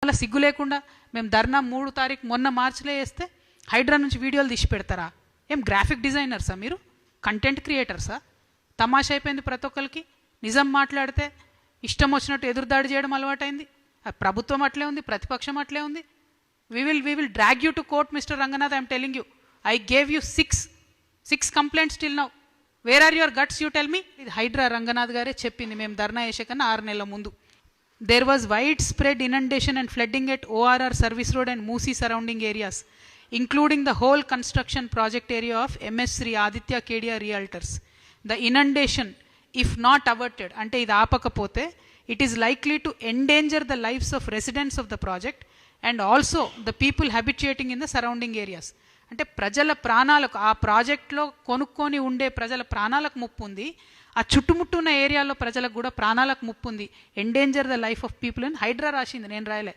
అలా సిగ్గు లేకుండా మేము ధర్నా 3 తారీఖు మొన్న మార్చిలో వేస్తే హైడ్రా నుంచి వీడియోలు తీసి పెడతారా? ఏం గ్రాఫిక్ డిజైనర్సా మీరు? కంటెంట్ క్రియేటర్సా? తమాషా అయిపోయింది ప్రతి ఒక్కరికి. నిజం మాట్లాడితే ఇష్టం వచ్చినట్టు ఎదురుదాడి చేయడం అలవాటైంది. ప్రభుత్వం అట్లే ఉంది, ప్రతిపక్షం అట్లే ఉంది. we will drag you to court, Mr. Ranganath. I am telling you, I gave you six complaints till now. Where are your guts, you tell me? Hydra Ranganath gare cheppindi mem dharna chesakana 6 నెలల ముందు. There was widespread inundation and flooding at ORR Service Road and Moosi surrounding areas, including the whole construction project area of MS Sri Aditya Kedia Realtors. The inundation, if not averted, ante idi aapakapothe, it is likely to endanger the lives of residents of the project and also the people habitating in the surrounding areas. అంటే ప్రజల ప్రాణాలకు, ఆ ప్రాజెక్ట్లో కొనుక్కొని ఉండే ప్రజల ప్రాణాలకు ముప్పు ఉంది, ఆ చుట్టుముట్టున్న ఏరియాలో ప్రజలకు కూడా ప్రాణాలకు ముప్పు ఉంది. Endanger the life of people అని హైడ్రా రాసింది, నేను రాయలే.